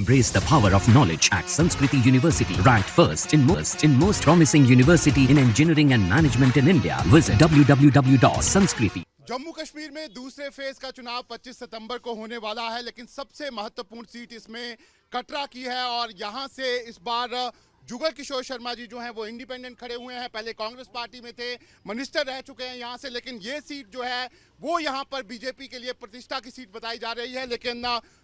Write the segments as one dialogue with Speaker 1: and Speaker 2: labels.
Speaker 1: Embrace the power of knowledge at Sanskriti University, ranked first in most promising university in engineering and management in India. Visit www.sanskriti.
Speaker 2: Jammu Kashmir में दूसरे phase का चुनाव 25 सितंबर को होने वाला है, लेकिन सबसे महत्वपूर्ण सीट इसमें कटरा की है और यहां से इस बार जुगल किशोर शर्मा जी जो हैं वो इंडिपेंडेंट खड़े हुए हैं। पहले कांग्रेस पार्टी में थे, मिनिस्टर रह चुके हैं यहां से, लेकिन ये सीट जो है वो यहां पर बीजेपी के लिए प्रतिष्ठा की सीट बताई जा रही है। लेकिन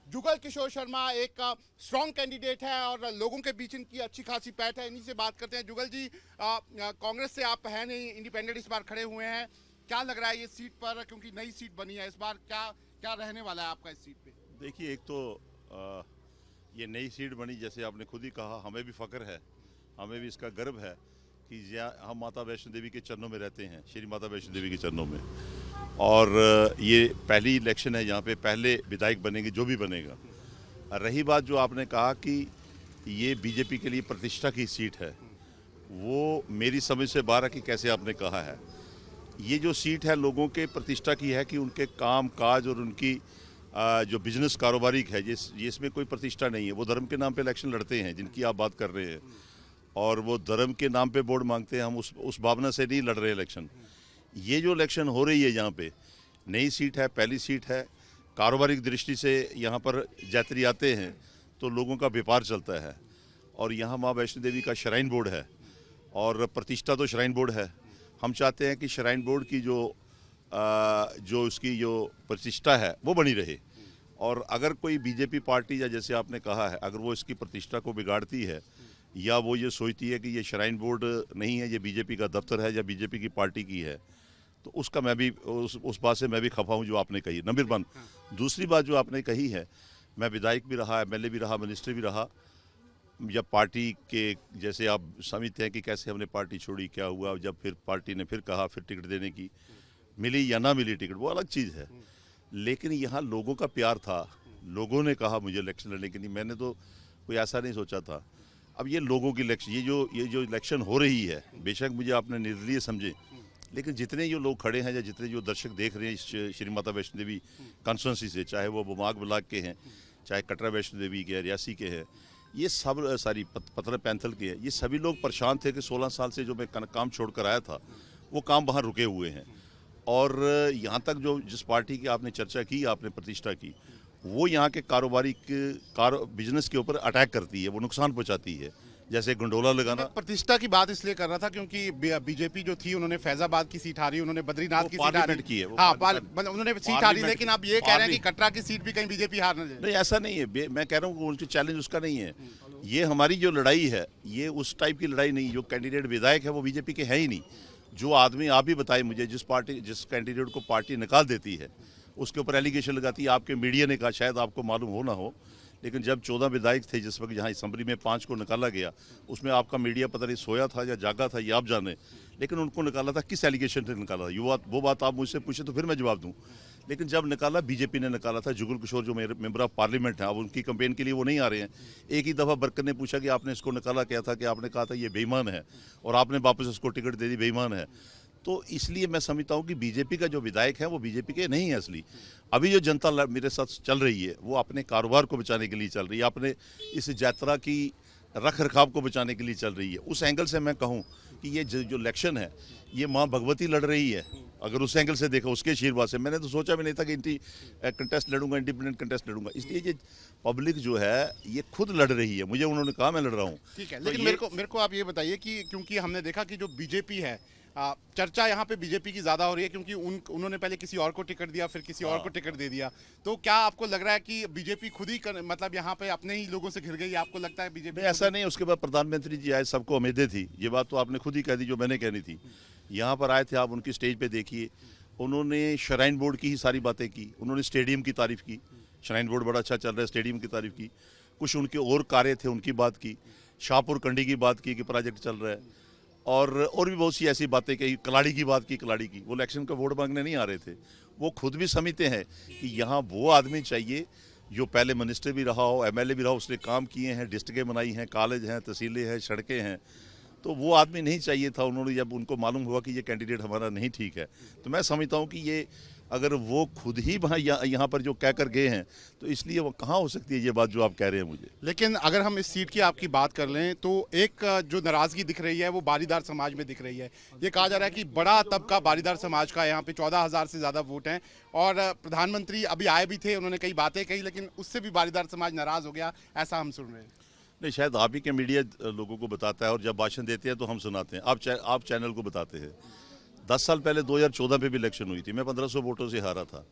Speaker 2: जुगल किशोर शर्मा एक स्ट्रॉन्ग कैंडिडेट है और लोगों के बीच इनकी अच्छी खासी पैठ है। इन्हीं से बात करते हैं। जुगल जी, कांग्रेस से आप है नहीं, इंडिपेंडेंट इस बार खड़े हुए हैं, क्या लग रहा है ये सीट पर, क्योंकि नई सीट बनी है इस बार, क्या रहने वाला है आपका इस सीट पे?
Speaker 3: देखिए, एक तो ये नई सीट बनी, जैसे आपने खुद ही कहा, हमें भी फ़ख्र है, हमें भी इसका गर्व है कि हम माता वैष्णो देवी के चरणों में रहते हैं, श्री माता वैष्णो देवी के चरणों में। और ये पहली इलेक्शन है यहाँ पे, पहले विधायक बनेंगे जो भी बनेगा। रही बात जो आपने कहा कि ये बीजेपी के लिए प्रतिष्ठा की सीट है, वो मेरी समझ से बाहर है कि कैसे आपने कहा है। ये जो सीट है लोगों के प्रतिष्ठा की है कि उनके काम काज और उनकी जो बिजनेस कारोबारी है, ये इसमें कोई प्रतिष्ठा नहीं है। वो धर्म के नाम पे इलेक्शन लड़ते हैं जिनकी आप बात कर रहे हैं, और वो धर्म के नाम पे वोट मांगते हैं। हम उस भावना से नहीं लड़ रहे इलेक्शन। ये जो इलेक्शन हो रही है यहाँ पे, नई सीट है, पहली सीट है। कारोबारिक दृष्टि से यहाँ पर यात्री आते हैं तो लोगों का व्यापार चलता है, और यहाँ माँ वैष्णो देवी का श्राइन बोर्ड है और प्रतिष्ठा तो श्राइन बोर्ड है। हम चाहते हैं कि श्राइन बोर्ड की जो उसकी जो प्रतिष्ठा है वो बनी रहे। और अगर कोई बीजेपी पार्टी, या जैसे आपने कहा है, अगर वो इसकी प्रतिष्ठा को बिगाड़ती है, या वो ये सोचती है कि ये श्राइन बोर्ड नहीं है, ये बीजेपी का दफ्तर है या बीजेपी की पार्टी की है, तो उसका मैं भी उस बात से मैं भी खफा हूँ जो आपने कही। नंबर वन, दूसरी बात जो आपने कही है, मैं विधायक भी रहा, MLA भी रहा, मिनिस्टर भी रहा। जब पार्टी के, जैसे आप समझते हैं कि कैसे हमने पार्टी छोड़ी, क्या हुआ, जब फिर पार्टी ने फिर कहा, फिर टिकट देने की, मिली या ना मिली टिकट, वो अलग चीज़ है। लेकिन यहाँ लोगों का प्यार था, लोगों ने कहा मुझे इलेक्शन लड़ने के लिए, मैंने तो कोई ऐसा नहीं सोचा था। अब ये लोगों की इलेक्शन, ये जो इलेक्शन हो रही है, बेशक मुझे आपने निर्दलीय समझे, लेकिन जितने जो लोग खड़े हैं या जितने जो दर्शक देख रहे हैं श्री माता वैष्णो देवी कॉन्स्टिट्यूंसी से, चाहे वो बुमाग ब्लॉक के हैं, चाहे कटरा वैष्णो देवी के, रियासी के हैं, ये सब सारी पत्र पैंथल के हैं, ये सभी लोग परेशान थे कि 16 साल से जो मैं काम छोड़कर आया था वो काम वहाँ रुके हुए हैं। और यहाँ तक जो जिस पार्टी की आपने चर्चा की, आपने प्रतिष्ठा की, वो यहाँ के बिजनेस के ऊपर अटैक करती है, वो नुकसान पहुँचाती है, जैसे गंडोला लगाना।
Speaker 2: प्रतिष्ठा की बात इसलिए कर रहा था क्योंकि बीजेपी जो थी उन्होंने फैजाबाद की सीट हारी, उन्होंने बद्रीनाथ की सीट हारी
Speaker 3: की है।
Speaker 2: हाँ, उन्होंने सीट हारी, लेकिन आप ये कह रहे हैं कि कटरा की सीट भी कहीं बीजेपी हार न जाए।
Speaker 3: नहीं, ऐसा नहीं है। मैं कह रहा हूँ उनकी चैलेंज उसका नहीं है। ये हमारी जो लड़ाई है, ये उस टाइप की लड़ाई नहीं। जो कैंडिडेट विधायक है वो बीजेपी के है ही नहीं। जो आदमी, आप ही बताए मुझे, जिस कैंडिडेट को पार्टी निकाल देती है उसके ऊपर एलिगेशन लगाती है। आपके मीडिया ने कहा, शायद आपको मालूम हो ना हो, लेकिन जब 14 विधायक थे जिस वक्त यहाँ असेंबली में 5 को निकाला गया, उसमें आपका मीडिया पता नहीं सोया था या जागा था, ये आप जाने, लेकिन उनको निकाला था किस एलिगेशन से निकाला था, वो बात आप मुझसे पूछे तो फिर मैं जवाब दूँ। लेकिन जब निकाला, बीजेपी ने निकाला था। जुगल किशोर जो मेंबर ऑफ पार्लियामेंट है, अब उनकी कैंपेन के लिए वो नहीं आ रहे हैं। एक ही दफ़ा बरकर ने पूछा कि आपने इसको निकाला क्या था, कि आपने कहा था ये बेईमान है, और आपने वापस उसको टिकट दे दी, बेईमान है। तो इसलिए मैं समझता हूँ कि बीजेपी का जो विधायक है वो बीजेपी के नहीं है असली। अभी जो जनता मेरे साथ चल रही है वो अपने कारोबार को बचाने के लिए चल रही है, अपने इस यात्रा की रख रखाव को बचाने के लिए चल रही है। उस एंगल से मैं कहूँ कि ये जो इलेक्शन है, ये माँ भगवती लड़ रही है। अगर उस एंगल से देखा, उसके आशीर्वाद से, मैंने तो सोचा भी नहीं था कि कंटेस्ट लड़ूंगा, इंडिपेंडेंट कंटेस्ट लड़ूंगा। इसलिए ये पब्लिक जो है ये खुद लड़ रही है, मुझे उन्होंने कहा मैं लड़ रहा हूँ।
Speaker 2: ठीक है, लेकिन मेरे को आप ये बताइए कि क्योंकि हमने देखा कि जो बीजेपी है, चर्चा यहाँ पे बीजेपी की ज्यादा हो रही है क्योंकि उन्होंने पहले किसी और को टिकट दिया, फिर किसी और को टिकट दे दिया। तो क्या आपको लग रहा है कि बीजेपी खुद ही मतलब यहाँ पे अपने ही लोगों से घिर गई? आपको लगता है बीजेपी?
Speaker 3: ऐसा नहीं। उसके बाद प्रधानमंत्री जी आए, सबको उम्मीदें थी। ये बात तो आपने खुद ही कह दी जो मैंने कहनी थी। यहाँ पर आए थे, आप उनकी स्टेज पे देखिए, उन्होंने श्राइन बोर्ड की ही सारी बातें की। उन्होंने स्टेडियम की तारीफ की, श्राइन बोर्ड बड़ा अच्छा चल रहा है, स्टेडियम की तारीफ की। कुछ उनके और कार्य थे, उनकी बात की। शाहपुर कंडी की बात की कि प्रोजेक्ट चल रहा है, और भी बहुत सी ऐसी बातें कही। कलाड़ी की बात की, कलाड़ी की। वो इलेक्शन का वोट मांगने नहीं आ रहे थे। वो खुद भी समझते हैं कि यहाँ वो आदमी चाहिए जो पहले मिनिस्टर भी रहा हो, MLA भी रहा हो, उसने काम किए हैं, डिस्ट्रिक्टें बनाई हैं, कॉलेज हैं, तहसीलें हैं, सड़कें हैं। तो वो आदमी नहीं चाहिए था। उन्होंने, जब उनको मालूम हुआ कि ये कैंडिडेट हमारा नहीं ठीक है, तो मैं समझता हूँ कि ये अगर वो खुद ही वहाँ यहाँ पर जो कह कर गए हैं तो इसलिए वो कहाँ हो सकती है ये बात जो आप कह रहे हैं मुझे।
Speaker 2: लेकिन अगर हम इस सीट की आपकी बात कर लें तो एक जो नाराजगी दिख रही है वो बारीदार समाज में दिख रही है। ये कहा जा रहा है कि बड़ा तबका बारीदार समाज का, यहाँ पे 14,000 से ज़्यादा वोट हैं और प्रधानमंत्री अभी आए भी थे, उन्होंने कई बातें कही, लेकिन उससे भी बारीदार समाज नाराज हो गया, ऐसा हम सुन रहे हैं।
Speaker 3: नहीं, शायद आप ही के मीडिया लोगों को बताता है और जब भाषण देते हैं तो हम सुनाते हैं, आप चैनल को बताते हैं। 10 साल पहले 2014 में भी इलेक्शन हुई थी, मैं 1500 वोटों से हारा था।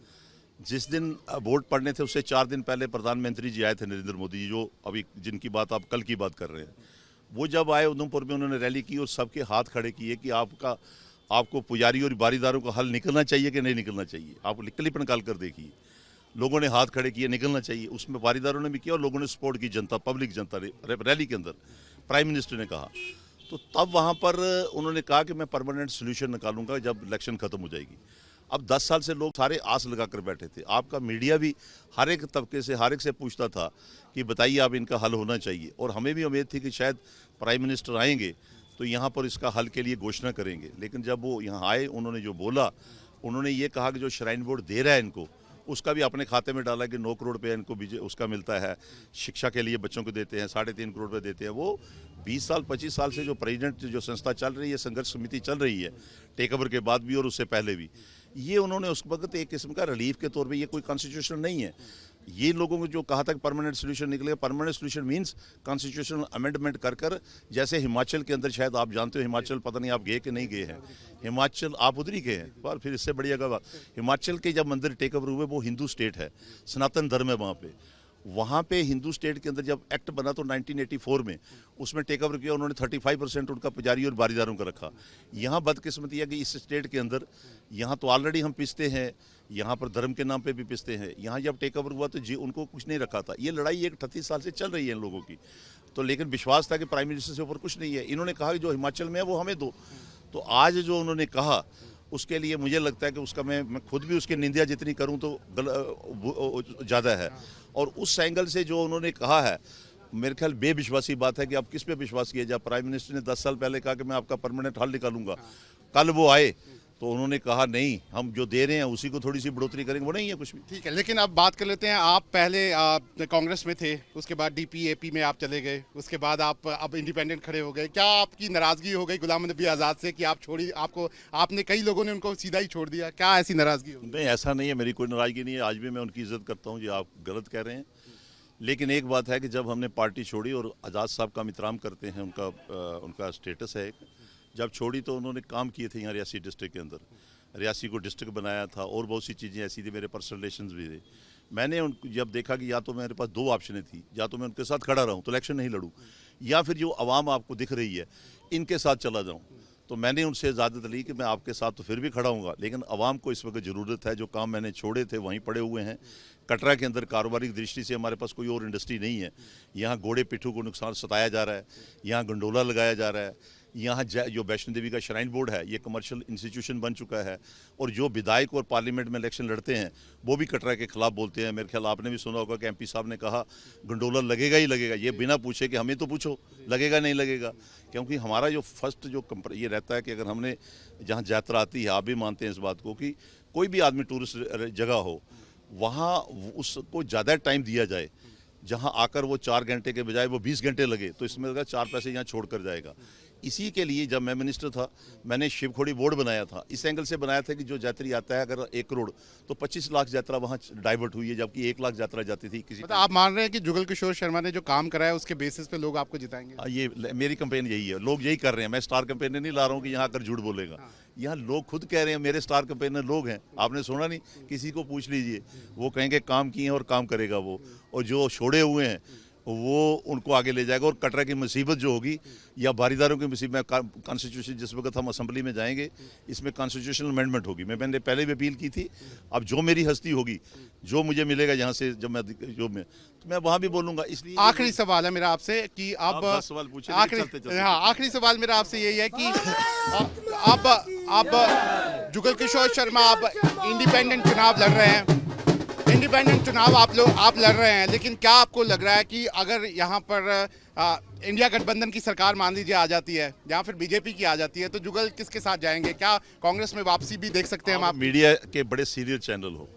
Speaker 3: जिस दिन वोट पड़ने थे उससे 4 दिन पहले प्रधानमंत्री जी आए थे, नरेंद्र मोदी जी, जो अभी जिनकी बात आप कल की बात कर रहे हैं। वो जब आए उधमपुर में उन्होंने रैली की और सबके हाथ खड़े किए कि आपको पुजारी और बारीदारों का हल निकलना चाहिए कि नहीं निकलना चाहिए। आप क्लिप निकाल कर देखिए, लोगों ने हाथ खड़े किए, निकलना चाहिए। उसमें बारीदारों ने भी किया और लोगों ने सपोर्ट की, जनता, पब्लिक जनता रैली के अंदर। प्राइम मिनिस्टर ने कहा, तो तब वहाँ पर उन्होंने कहा कि मैं परमानेंट सोल्यूशन निकालूंगा जब इलेक्शन खत्म हो जाएगी। अब 10 साल से लोग सारे आस लगा कर बैठे थे। आपका मीडिया भी हर एक तबके से, हर एक से पूछता था कि बताइए आप, इनका हल होना चाहिए। और हमें भी उम्मीद थी कि शायद प्राइम मिनिस्टर आएंगे तो यहाँ पर इसका हल के लिए घोषणा करेंगे। लेकिन जब वो यहाँ आए, उन्होंने जो बोला, उन्होंने ये कहा कि जो श्राइन बोर्ड दे रहा है इनको, उसका भी अपने खाते में डाला कि 9 करोड़ रुपये इनको उसका मिलता है। शिक्षा के लिए बच्चों को देते हैं, 3.5 करोड़ रुपये देते हैं। वो 20 साल 25 साल से जो प्रेसिडेंट जो संस्था चल रही है, संघर्ष समिति चल रही है, टेक ओवर के बाद भी और उससे पहले भी, ये उन्होंने उस वक्त एक किस्म का रिलीफ के तौर पे, ये कोई कॉन्स्टिट्यूशन नहीं है। ये लोगों को जो कहा था कि परमानेंट सोल्यूशन निकलेगा, permanent solution means constitutional amendment कर जैसे हिमाचल के अंदर, शायद आप जानते हो हिमाचल, पता नहीं आप गए कि नहीं गए हैं हिमाचल, आप उधर ही गए हैं, पर फिर इससे बढ़िया का बात, हिमाचल के जब मंदिर टेक ओवर हुए, वो हिंदू स्टेट है, सनातन धर्म है वहाँ पे हिंदू स्टेट के अंदर जब एक्ट बना तो 1984 में उसमें टेक ओवर किया उन्होंने, 35% उनका पुजारी और बारीदारों का रखा। यहाँ बदकिस्मती है कि इस स्टेट के अंदर, यहाँ तो ऑलरेडी हम पिसते हैं, यहाँ पर धर्म के नाम पे भी पिसते हैं। यहाँ जब टेक ओवर हुआ तो जी उनको कुछ नहीं रखा था। ये लड़ाई 38 साल से चल रही है इन लोगों की। तो लेकिन विश्वास था कि प्राइम मिनिस्टर से ऊपर कुछ नहीं है। इन्होंने कहा कि जो हिमाचल में है वो हमें दो। तो आज जो उन्होंने कहा उसके लिए मुझे लगता है कि उसका मैं खुद भी उसकी निंदा जितनी करूं तो ज़्यादा है। और उस एंगल से जो उन्होंने कहा है, मेरे ख्याल बेविश्वासी बात है कि आप किस पे विश्वास किए। जब प्राइम मिनिस्टर ने 10 साल पहले कहा कि मैं आपका परमानेंट हल निकालूंगा, कल वो आए तो उन्होंने कहा नहीं, हम जो दे रहे हैं उसी को थोड़ी सी बढ़ोतरी करेंगे, वो नहीं है कुछ भी।
Speaker 2: ठीक है, लेकिन अब बात कर लेते हैं, आप पहले कांग्रेस में थे, उसके बाद DPAP में आप चले गए, उसके बाद आप अब इंडिपेंडेंट खड़े हो गए। क्या आपकी नाराज़गी हो गई गुलाम नबी आज़ाद से कि आपने कई लोगों ने उनको सीधा ही छोड़ दिया? क्या ऐसी नाराज़गी हो?
Speaker 3: नहीं, ऐसा नहीं है, मेरी कोई नाराज़गी नहीं है। आज भी मैं उनकी इज्जत करता हूँ, जी आप गलत कह रहे हैं। लेकिन एक बात है कि जब हमने पार्टी छोड़ी, और आज़ाद साहब का हम एहतराम करते हैं, उनका स्टेटस है, जब छोड़ी तो उन्होंने काम किए थे यहाँ रियासी डिस्ट्रिक्ट के अंदर, रियासी को डिस्ट्रिक्ट बनाया था और बहुत सी चीज़ें ऐसी थी, मेरे पर्सनल रिलेशंस भी थे। मैंने जब देखा कि या तो मेरे पास 2 ऑप्शन थी, या तो मैं उनके साथ खड़ा रहूं तो इलेक्शन नहीं लड़ूं, या फिर जो आवाम आपको दिख रही है इनके साथ चला जाऊं। तो मैंने उनसे इजाज़त ली कि मैं आपके साथ तो फिर भी खड़ा हूँगा, लेकिन आवाम को इस वक्त ज़रूरत है। जो काम मैंने छोड़े थे वहीं पड़े हुए हैं। कटरा के अंदर कारोबारी दृष्टि से हमारे पास कोई और इंडस्ट्री नहीं है। यहाँ घोड़े पिट्ठू को नुकसान सताया जा रहा है, यहाँ गंडोला लगाया जा रहा है, यहाँ जो वैष्णो देवी का श्राइन बोर्ड है ये कमर्शियल इंस्टीट्यूशन बन चुका है। और जो विधायक और पार्लियामेंट में इलेक्शन लड़ते हैं वो भी कटरा के खिलाफ बोलते हैं। मेरे ख्याल आपने भी सुना होगा कि MP साहब ने कहा गंडोला लगेगा ही लगेगा, ये बिना पूछे कि हमें तो पूछो लगेगा नहीं लगेगा। क्योंकि हमारा जो फर्स्ट जो ये रहता है कि अगर हमने जहाँ यात्रा आती है, आप भी मानते हैं इस बात को, कि कोई भी आदमी टूरिस्ट जगह हो वहाँ उसको ज़्यादा टाइम दिया जाए, जहाँ आकर वो 4 घंटे के बजाय वो 20 घंटे लगे, तो इसमें अगर 4 पैसे यहाँ छोड़ कर जाएगा। इसी के लिए जब मैं मिनिस्टर था मैंने शिवखोड़ी बोर्ड बनाया था, इस एंगल से बनाया था कि जो यात्री आता है अगर 1 करोड़ तो 25 लाख यात्रा वहाँ डाइवर्ट हुई है, जबकि 1 लाख यात्रा जाती थी किसी।
Speaker 2: मतलब आप मान रहे हैं कि जुगल किशोर शर्मा ने जो काम करा है उसके बेसिस पे लोग आपको जिताएंगे?
Speaker 3: ये मेरी कंपेन यही है, लोग यही कर रहे हैं। मैं स्टार कंपेनर नहीं ला रहा हूँ कि यहाँ आकर झूठ बोलेगा। यहाँ लोग खुद कह रहे हैं, मेरे स्टार कंपेनर लोग हैं, आपने सुना नहीं, किसी को पूछ लीजिए, वो कहेंगे काम किए हैं और काम करेगा वो। और जो छोड़े हुए हैं वो उनको आगे ले जाएगा। और कटरा की मुसीबत जो होगी या बारीदारों की मुसीबत, कॉन्स्टिट्यूशन जिस वक्त हम असेंबली में जाएंगे इसमें कॉन्स्टिट्यूशनल अमेंडमेंट होगी। मैंने पहले भी अपील की थी, अब जो मेरी हस्ती होगी, जो मुझे मिलेगा यहाँ से, जब मैं तो मैं वहाँ भी बोलूँगा। इसलिए
Speaker 2: आखिरी सवाल है मेरा आपसे कि अब
Speaker 3: सवाल पूछे,
Speaker 2: आखिरी सवाल मेरा आपसे यही है कि अब जुगल किशोर शर्मा अब इंडिपेंडेंट चुनाव लड़ रहे हैं, इंडिपेंडेंट चुनाव आप लड़ रहे हैं, लेकिन क्या आपको लग रहा है कि अगर यहाँ पर इंडिया गठबंधन की सरकार मान लीजिए आ जाती है या फिर बीजेपी की आ जाती है, तो जुगल किसके साथ जाएंगे? क्या कांग्रेस में वापसी भी देख सकते हैं हम? आप
Speaker 3: मीडिया के बड़े सीरियस चैनल हो,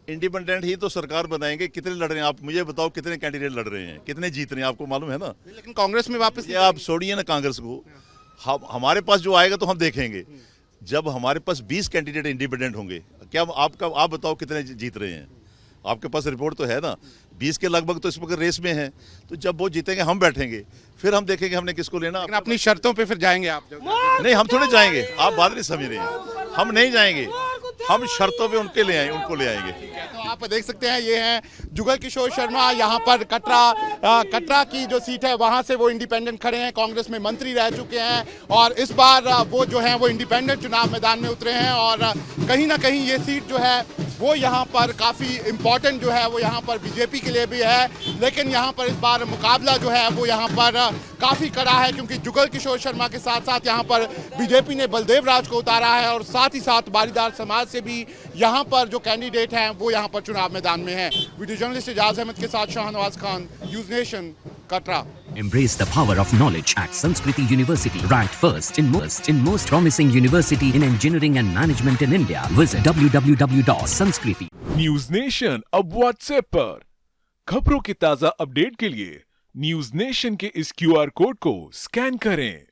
Speaker 3: इंडिपेंडेंट ही तो सरकार बनाएंगे। कितने लड़ रहे हैं आप मुझे बताओ, कितने कैंडिडेट लड़ रहे हैं, कितने जीत रहे हैं, आपको मालूम है ना?
Speaker 2: लेकिन कांग्रेस में वापस
Speaker 3: ये आप छोड़िए ना कांग्रेस को, हमारे पास जो आएगा तो हम देखेंगे। जब हमारे पास 20 कैंडिडेट इंडिपेंडेंट होंगे, क्या आप बताओ कितने जीत रहे हैं? आपके पास रिपोर्ट तो है ना, 20 के लगभग तो इस वक्त रेस में है। तो जब वो जीतेंगे हम बैठेंगे, फिर हम देखेंगे हमने किसको लेना।
Speaker 2: लेकिन अपनी शर्तों पे फिर जाएंगे आप?
Speaker 3: नहीं, हम थोड़े जाएंगे, आप बात नहीं समझ रहे हैं। हम नहीं जाएंगे, हम शर्तों पे उनको ले आएंगे।
Speaker 2: तो आप देख सकते हैं ये हैं जुगल किशोर शर्मा। यहाँ पर कटरा की जो सीट है वहाँ से वो इंडिपेंडेंट खड़े हैं, कांग्रेस में मंत्री रह चुके हैं और इस बार वो जो है वो इंडिपेंडेंट चुनाव मैदान में उतरे हैं। और कहीं ना कहीं ये सीट जो है वो यहाँ पर काफ़ी इम्पोर्टेंट जो है वो यहाँ पर बीजेपी के लिए भी है, लेकिन यहाँ पर इस बार मुकाबला जो है वो यहाँ पर काफ़ी कड़ा है, क्योंकि जुगल किशोर शर्मा के साथ साथ यहाँ पर बीजेपी ने बलदेव राज को उतारा है और साथ ही साथ बारीदार समाज से भी यहाँ पर जो कैंडिडेट हैं वो यहाँ पर चुनाव मैदान में हैं। वीडियो जर्नलिस्ट इजाज अहमद के साथ Shahnawaz Khan, news nation, Katra.
Speaker 1: Embrace the power of knowledge at Sanskriti University, ranked first in most promising university in engineering and management in India. Visit www.sanskriti.
Speaker 4: News nation अब व्हाट्सएप पर खबरों के ताजा अपडेट के लिए न्यूज नेशन के इस QR कोड को स्कैन करें।